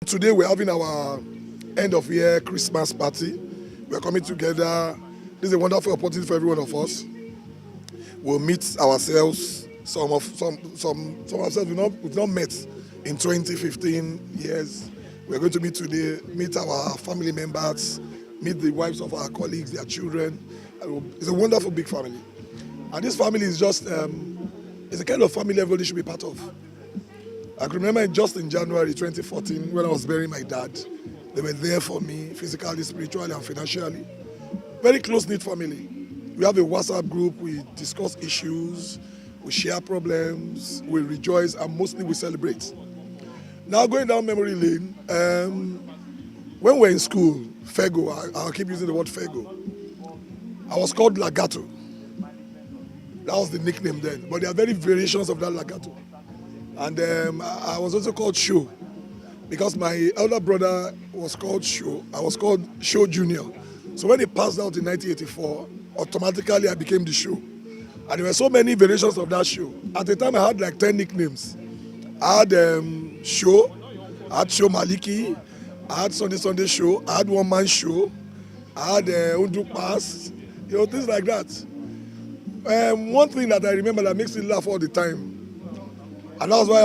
Today we're having our end of year Christmas party. We're coming together. This is a wonderful opportunity for every one of us. We'll meet ourselves. Some ourselves we've not met in 2015 years. We're going to meet today, meet our family members, meet the wives of our colleagues, their children. It's a wonderful big family. And this family is just it's a kind of family everybody should be part of. I can remember just in January 2014 when I was burying my dad. They were there for me physically, spiritually, and financially. Very close-knit family. We have a WhatsApp group, we discuss issues, we share problems, we rejoice, and mostly we celebrate. Now going down memory lane, when we were in school, Fego, I'll keep using the word Fego, I was called Lagato. That was the nickname then, but there are very variations of that Lagato. And I was also called Show, because my elder brother was called Show. I was called Show Junior. So when he passed out in 1984, automatically I became the Show. And there were so many variations of that Show. At the time I had like 10 nicknames. I had Show, I had Show Maliki, I had Sunday Show, I had One Man Show, I had Undu Pass, things like that. One thing that I remember that makes me laugh all the time, and that was why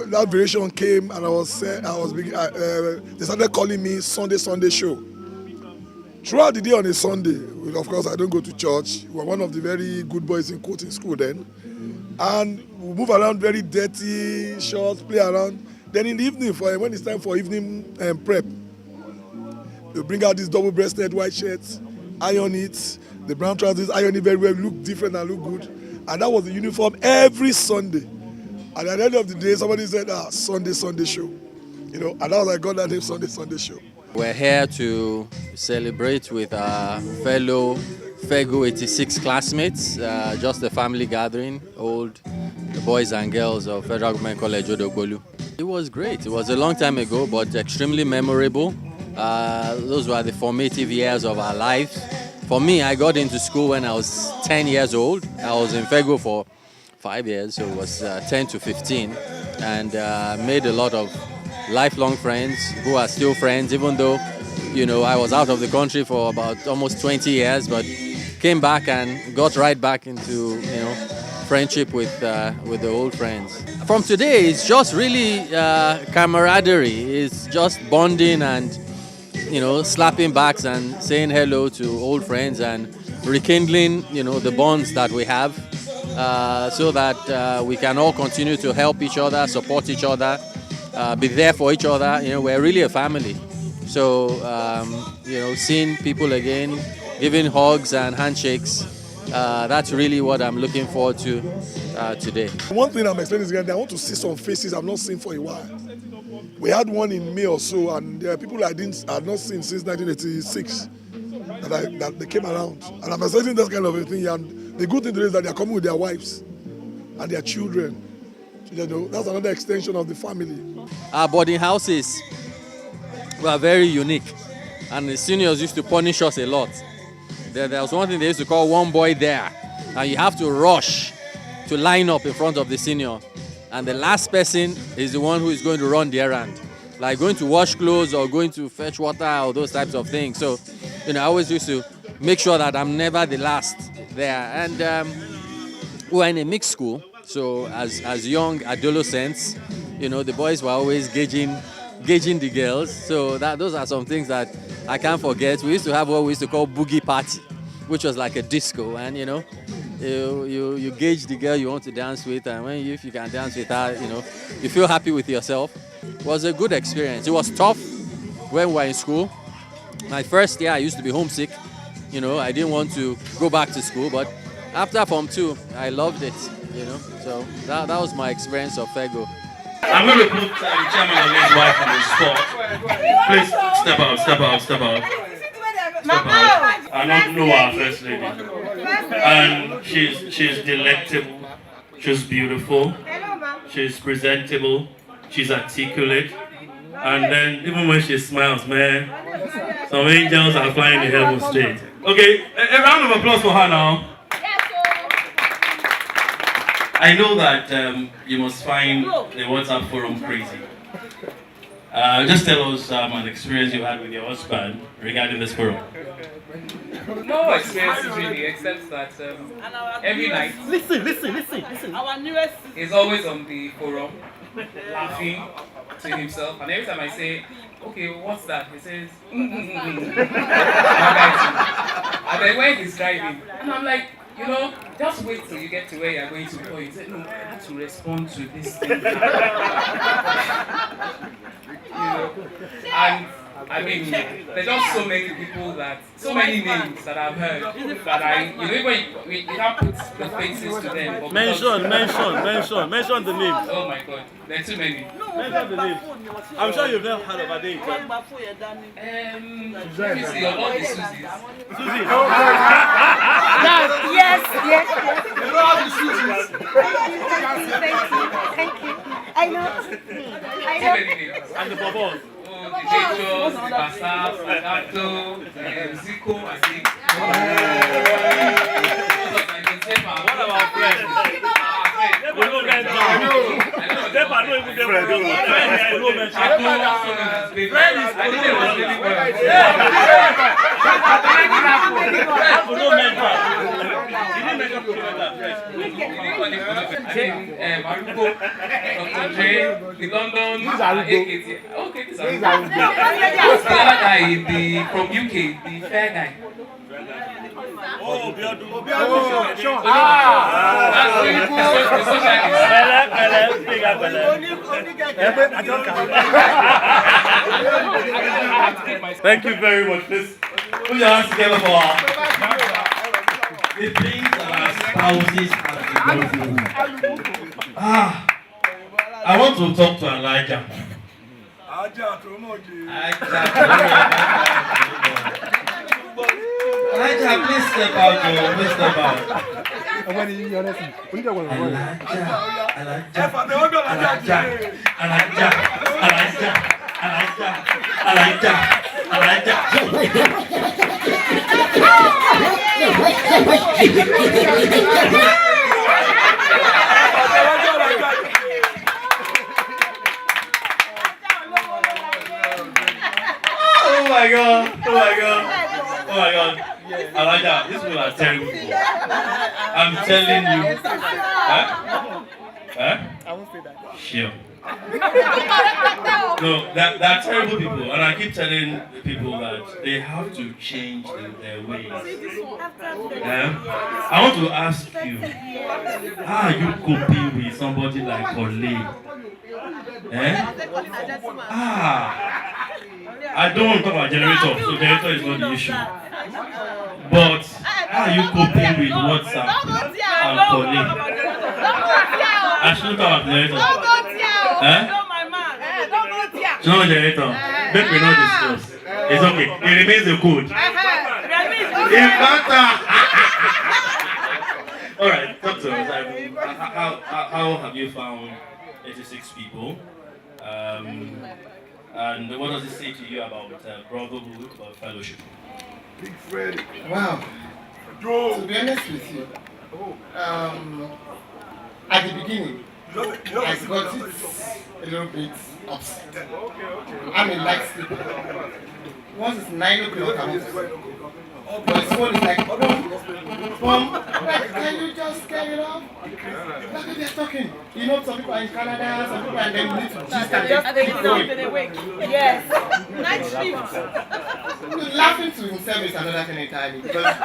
that variation came, and they started calling me Sunday Show. Throughout the day on a Sunday, of course I don't go to church. We were one of the very good boys in quote in school then. And we move around very dirty, shorts, play around. Then in the evening, when it's time for evening prep, they bring out these double-breasted white shirts, iron it, the brown trousers, iron it very well, look different and look good. And that was the uniform every Sunday. And at the end of the day, somebody said, Sunday Show. And that was I got that name, Sunday Show. We're here to celebrate with our fellow Fego 86 classmates, just a family gathering, the boys and girls of Federal Government College Odogbolu. It was great. It was a long time ago, but extremely memorable. Those were the formative years of our lives. For me, I got into school when I was 10 years old. I was in Fego for 5 years, so it was 10 to 15, and made a lot of lifelong friends who are still friends, even though, I was out of the country for about almost 20 years, but came back and got right back into, friendship with the old friends. From today, it's just really camaraderie. It's just bonding and, slapping backs and saying hello to old friends and rekindling, the bonds that we have. So that we can all continue to help each other, support each other, be there for each other. We're really a family. So, seeing people again, giving hugs and handshakes, that's really what I'm looking forward to today. One thing I'm explaining is that I want to see some faces I've not seen for a while. We had one in May or so, and there are people I had not seen since 1986 that they came around. And I'm expecting that kind of a thing. And the good thing is that they are coming with their wives and their children. That's another extension of the family. Our boarding houses were very unique, and the seniors used to punish us a lot. There was one thing they used to call one boy there, and you have to rush to line up in front of the senior. And the last person is the one who is going to run the errand, like going to wash clothes or going to fetch water or those types of things. So, I always used to make sure that I'm never the last there. And we were in a mixed school, so as young adolescents, the boys were always gauging the girls. So those are some things that I can't forget. We used to have what we used to call boogie party, which was like a disco, and you gauge the girl you want to dance with, and if you can dance with her, you feel happy with yourself. It was a good experience. It was tough when we were in school. My first year, I used to be homesick. I didn't want to go back to school, but after Form 2, I loved it, So that was my experience of Fego. I'm going to put the chairman and his wife on the spot. Please step out. Step out. I don't know our first lady. And she's delectable. She's beautiful. She's presentable. She's articulate. And then even when she smiles, man, some angels are flying in heaven state. Okay, a round of applause for her now. I know that you must find the WhatsApp forum crazy. Just tell us an experience you had with your husband regarding this forum. No experiences really, except that every night he's always on the forum, laughing to himself, and every time I say, okay, what's that? He says, and then when he's driving, and I'm like, just wait till you get to where you're going to go. He said, no, I have to respond to this thing. And I mean, there's just so many people so many names that I've heard that when you can't put the faces to them. But mention the names. Oh my God, there are too many. Mention the names. I'm sure you've never heard of a name. Let me see, all the Susies. Susie. Yes. You know how the Susies. Thank you. I know. Too many names. And the Bobos. The Jechos, the Basas, the Gato, Zico, I think. What about friends? We don't get down. Stepper no even get friends. The London, okay, these are from UK, the fair guy. Oh, Obiadu. Thank you very much. Please put your hands together for the things that our spouses have been going through. I want to talk to Elijah. Elijah, please step out, please step out. Oh my God. Elijah, these people are terrible people. I'm telling you. Huh? I won't say that. Sure. No, they're terrible people, and I keep telling people that they have to change their ways. I want to ask you, how are you coping with somebody like Ole? I don't want to talk about generator, so generator is not the issue. But how are you coping with WhatsApp and calling? I shouldn't talk about generator. She's not a generator. Make me not discuss. It's okay. It remains a code. It matters. Alright, talk to us. How have you found 86 people? And what does it say to you about brotherhood or fellowship? Big Fred. Wow. To be honest with you, at the beginning, I got it a little bit upset. I'm a light sleeper. Once it's 9 o'clock, I'm up. But his phone is like, Mom, can you just get it off? Look at they're talking. You know, some people are in Canada, some people are in the need to just and keep going. Yes. Night shift. Laughing to himself is another thing entirely. Because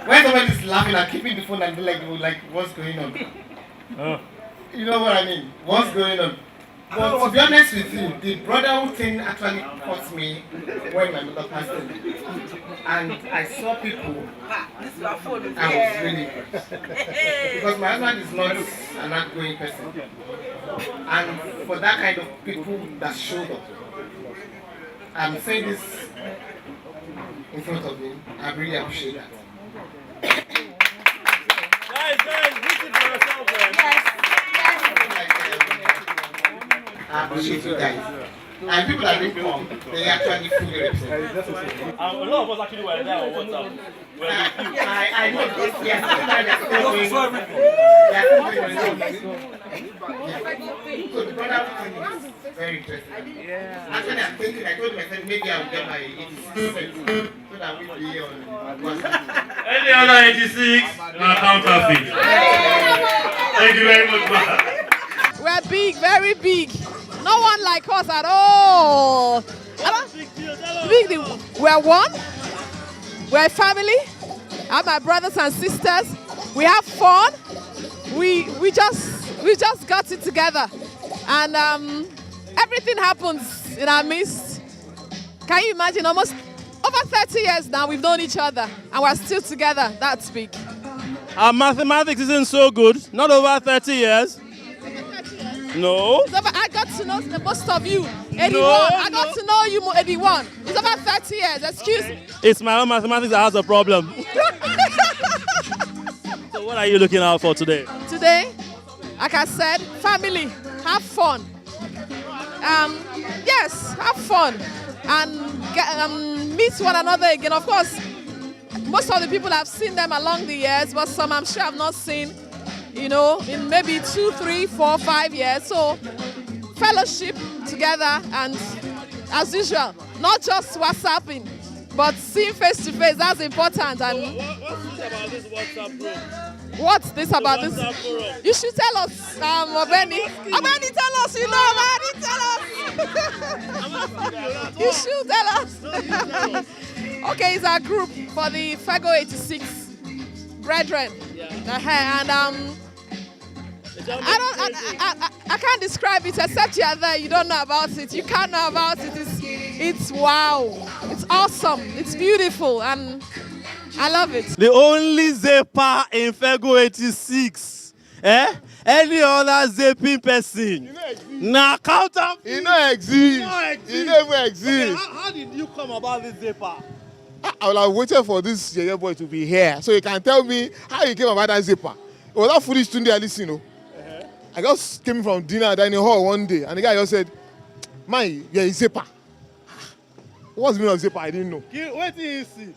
when someone is laughing and keeping the phone and be like, what's going on? You know what I mean? What's going on? But to be honest with you, the brotherhood thing actually caught me when my mother passed away. And I saw people, I was really impressed. Because my husband is not an outgoing person. And for that kind of people that showed up, I'm saying this in front of him, I really appreciate that. Guys, listen for yourself, man. Yes. I appreciate you guys. And people that don't come, they actually fully represent. A lot of us actually were there on WhatsApp. I know this. Yes, so the brother thing is very interesting. Actually, I'm thinking, I told myself maybe I'll get my 86 so that we'll be on WhatsApp. Any other 86? Counterfeit. Thank you very much, man. We're big, very big. No one like us at all. Big deal. We're one. We're a family. I have my brothers and sisters. We have fun. We just got it together, and everything happens in our midst. Can you imagine? Almost over 30 years now we've known each other, and we're still together. That's big. Our mathematics isn't so good. Not over 30 years. No. I got to know most of you. 81. I got to know you, 81. It's about 30 years. Excuse me. It's my own mathematics that has a problem. So what are you looking out for today? Today, like I said, family, have fun. Yes, have fun and meet one another again. Of course, most of the people I've seen them along the years, but some I'm sure I've not seen, you know, in maybe 2, 3, 4, 5 years. So fellowship together, and as usual, not just WhatsApping, but seeing face to face. That's important. And what's this about this WhatsApp what's this about this? group? You should tell us, Obeni. Obeni, tell us. You know, Obeni, tell us. You should tell us. Okay, it's our group for the Fego 86 brethren. Yeah. And I can't describe it except you are there. You don't know about it. You can't know about it. It's wow. It's awesome. It's beautiful, and I love it. The only Zepa in Fego 86. Eh? Any other Zepping person? Nah, counter. He no exist. He never exists. Okay, how did you come about this Zepa? I will have waited for this Yeye boy to be here so he can tell me how he came about that zipper. It was that foolish Tunde Alice, you know. I just came from dinner at dining hall one day, and the guy just said, "Man, you're a zipper." What's the meaning of zipper? I didn't know. What did you see?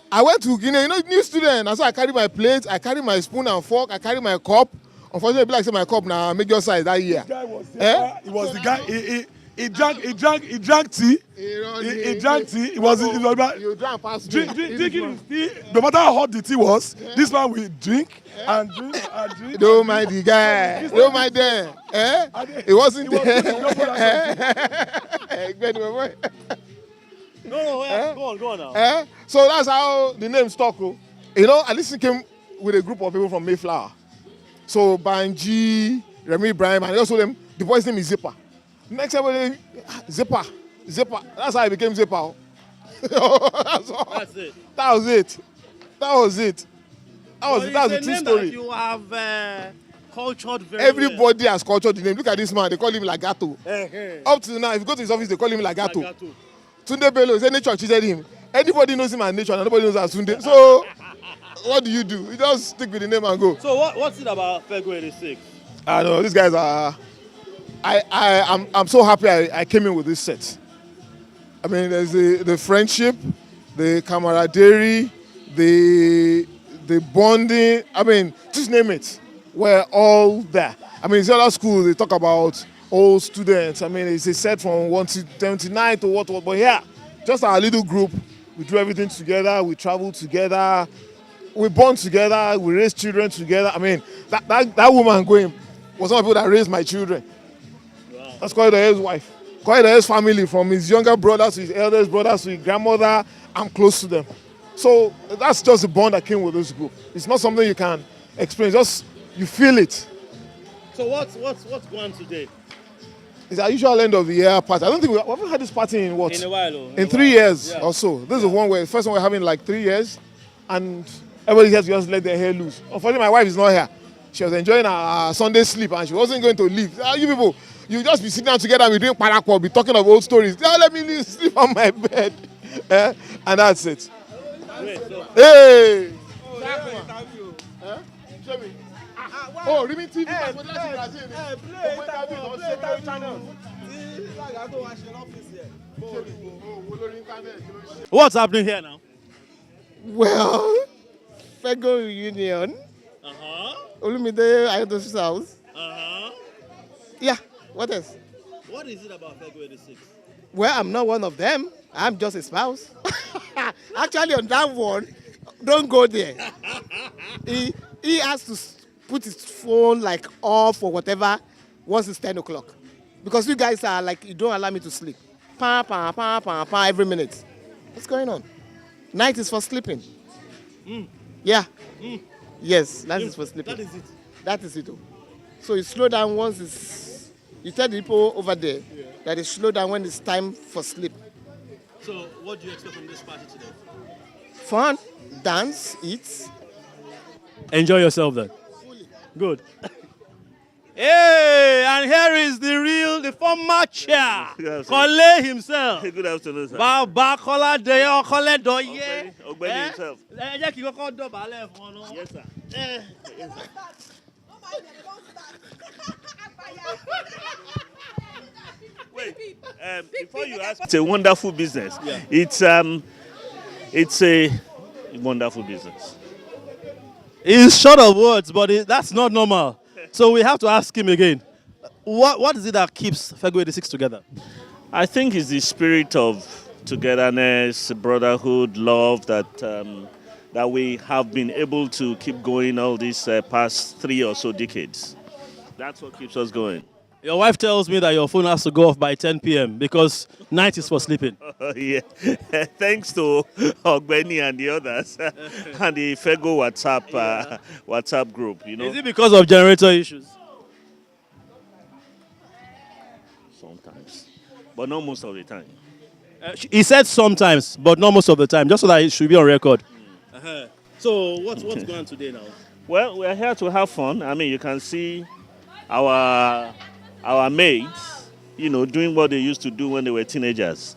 I went to Guinea, you know, new student. And so I carry my plate, I carry my spoon and fork, I carry my cup. Unfortunately, like say my cup now make your size that year. The guy was there. He was the guy. He drank tea. He drank tea. It was about You drank past drinking tea. No matter how hot the tea was, this man will drink and drink and drink. Don't mind the guy. Don't mind them. It wasn't there. No, go on now. So that's how the name stuck. You know, Alice came with a group of people from Mayflower. So Banji, Remy Ibrahim, and also them. The boy's name is Zipper. Next time, Zipper. That's how I became Zipper. That's it. That was it. That was the true story. You have cultured very Everybody has cultured the name. Look at this man. They call him Lagato. Up to now, if you go to his office, they call him Lagato. Tunde Bello is any church treated him. Anybody knows him as nature, and nobody knows as Tunde. So, what do? You just stick with the name and go. So what's it about Fego 86? I know these guys are. I'm so happy I came in with this set. I mean, there's the friendship, the camaraderie, the bonding. I mean, just name it. We're all there. I mean, it's other schools, they talk about old students. I mean, it's a set from 1 to 79 to what. But here, just our little group, we do everything together. We travel together. We bond together. We raise children together. I mean, that woman going was one of the people that raised my children. Wow. That's Koido's wife. Koido's family, from his younger brothers to his eldest brothers to his grandmother, I'm close to them. So that's just the bond that came with this group. It's not something you can explain. Just you feel it. So what's going on today? It's our usual end of the year party. I don't think we haven't had this party in what? In a while. In 3 years or so. This is one first one we're having in like 3 years, and everybody has to just let their hair loose. Unfortunately, my wife is not here. She was enjoying her Sunday sleep and she wasn't going to leave. You people, you just be sitting down together and we drink paraquat, be talking of old stories. Let me sleep on my bed. And that's it. Hey! Show me. Oh, Rimi TV. What's happening here now? Well, Fego reunion. Olumide Ayodosi's house. Yeah, what else? What is it about Fego 86? Well, I'm not one of them. I'm just a spouse. Actually, on that one, don't go there. He has to put his phone like off or whatever once it's 10 o'clock. Because you guys are like, you don't allow me to sleep. Pa, pa, pa, pa, pa, every minute. What's going on? Night is for sleeping. Yeah. Yes, that is for sleeping. That is it. That is it. Oh. So you slow down once it's, you tell the people over there that they slow down when it's time for sleep. So what do you expect from this party today? Fun, dance, eat. Enjoy yourself then. Good. Hey, and here is the former chair, Kole himself. Good afternoon, sir. Baba Kola Deyo Kole Doye. Ogbeni himself. Yes, sir. Yes, sir. Wait, before you ask, it's a wonderful business. Yeah. It's a wonderful business. He's short of words, but that's not normal. So we have to ask him again. What is it that keeps Fego 86 together? I think it's the spirit of togetherness, brotherhood, love that we have been able to keep going all these past 3 or so decades. That's what keeps us going. Your wife tells me that your phone has to go off by 10 p.m. because night is for sleeping. Yeah, thanks to Ogbeni and the others and the Fego WhatsApp group. You know, Is it because of generator issues? sometimes, but not most of the time. He said sometimes, but not most of the time, just so that it should be on record. So what's going on today now? Well, we're here to have fun. I mean, you can see our mates, you know, doing what they used to do when they were teenagers.